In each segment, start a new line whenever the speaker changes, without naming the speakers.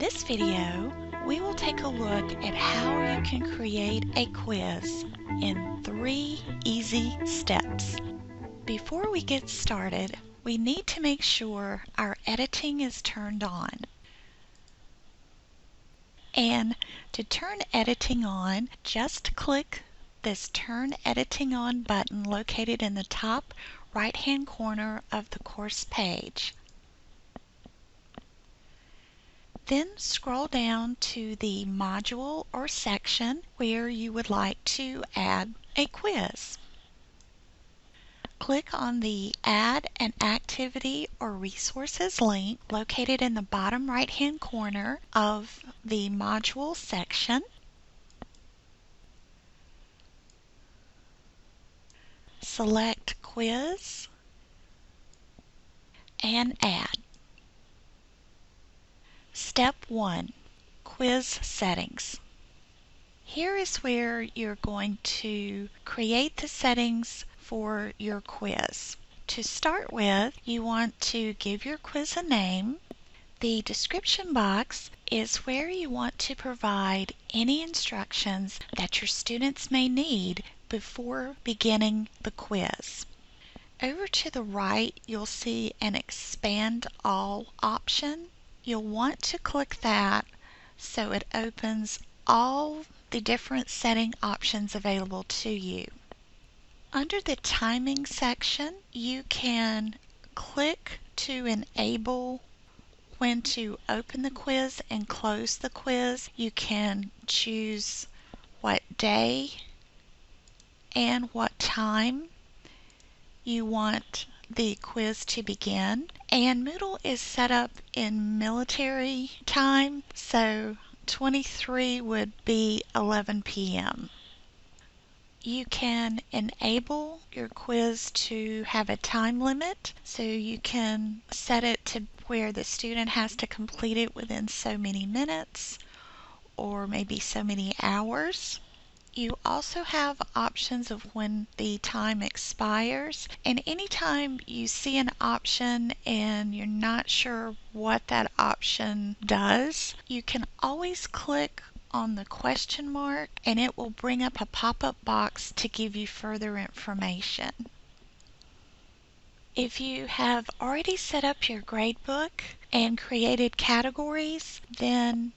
this video, we will take a look at how you can create a quiz in 3 easy steps. Before we get started, we need to make sure our editing is turned on. And to turn editing on, just click this Turn Editing On button located in the top right-hand corner of the course page. Then scroll down to the module or section where you would like to add a quiz. Click on the Add an Activity or Resources link located in the bottom right-hand corner of the module section. Select Quiz and Add. Step 1. Quiz Settings. Here is where you're going to create the settings for your quiz. To start with, you want to give your quiz a name. The description box is where you want to provide any instructions that your students may need before beginning the quiz. Over to the right, you'll see an Expand All option. You'll want to click that so it opens all the different setting options available to you. Under the timing section, you can click to enable when to open the quiz and close the quiz. You can choose what day and what time you want the quiz to begin. And Moodle is set up in military time, so 23 would be 11 p.m. You can enable your quiz to have a time limit, so you can set it to where the student has to complete it within so many minutes or maybe so many hours. You also have options of when the time expires, and anytime you see an option and you're not sure what that option does, you can always click on the question mark and it will bring up a pop-up box to give you further information. If you have already set up your gradebook and created categories, then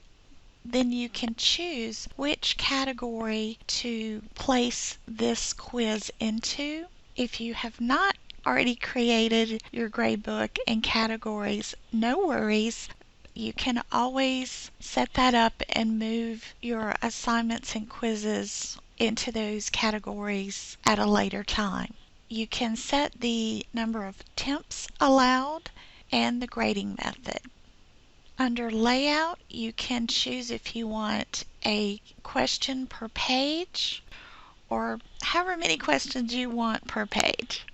you can choose which category to place this quiz into. If you have not already created your gradebook and categories, no worries. You can always set that up and move your assignments and quizzes into those categories at a later time. You can set the number of attempts allowed and the grading method. Under Layout, you can choose if you want a question per page or however many questions you want per page.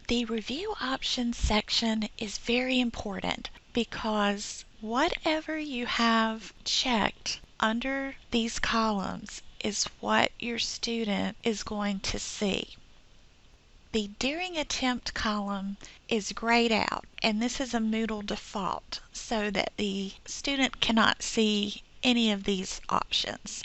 The Review Options section is very important because whatever you have checked under these columns is what your student is going to see. The During Attempt column is grayed out, and this is a Moodle default so that the student cannot see any of these options.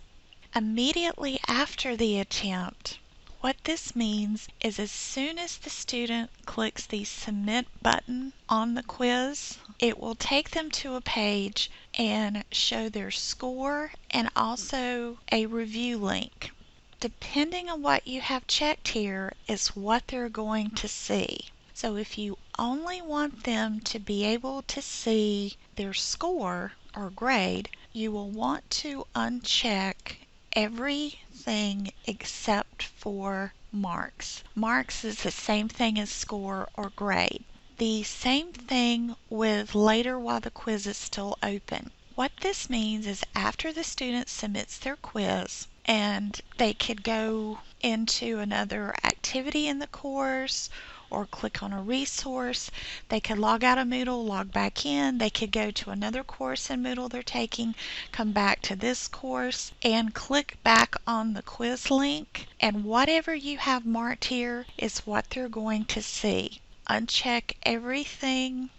Immediately after the attempt, what this means is as soon as the student clicks the Submit button on the quiz, it will take them to a page and show their score and also a review link. Depending on what you have checked here is what they're going to see. So if you only want them to be able to see their score or grade, you will want to uncheck everything except for marks. Marks is the same thing as score or grade. The same thing with later while the quiz is still open. What this means is after the student submits their quiz, and they could go into another activity in the course or click on a resource. They could log out of Moodle, log back in. They could go to another course in Moodle they're taking, come back to this course, and click back on the quiz link. And whatever you have marked here is what they're going to see. Uncheck everything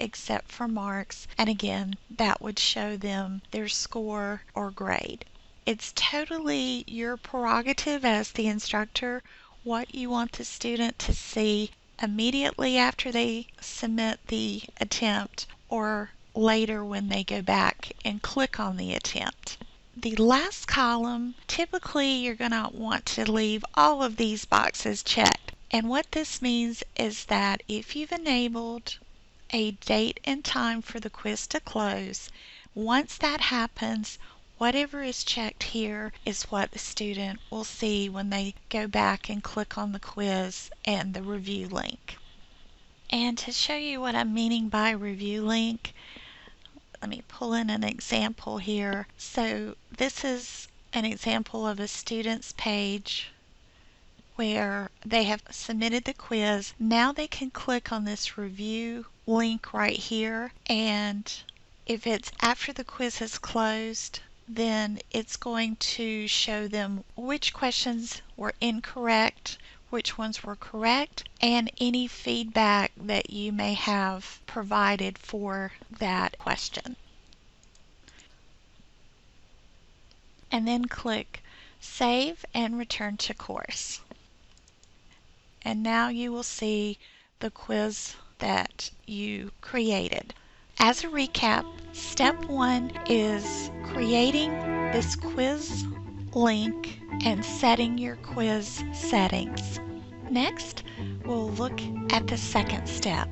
except for marks, and again that would show them their score or grade. It's totally your prerogative as the instructor what you want the student to see immediately after they submit the attempt or later when they go back and click on the attempt. The last column, typically you're going to want to leave all of these boxes checked. And what this means is that if you've enabled a date and time for the quiz to close, once that happens, whatever is checked here is what the student will see when they go back and click on the quiz and the review link. And to show you what I'm meaning by review link, let me pull in an example here. So this is an example of a student's page where they have submitted the quiz. Now they can click on this review link right here, and if it's after the quiz has closed, then it's going to show them which questions were incorrect, which ones were correct, and any feedback that you may have provided for that question. And then click Save and Return to Course. And now you will see the quiz that you created. As a recap, step 1 is creating this quiz link and setting your quiz settings. Next, we'll look at the second step,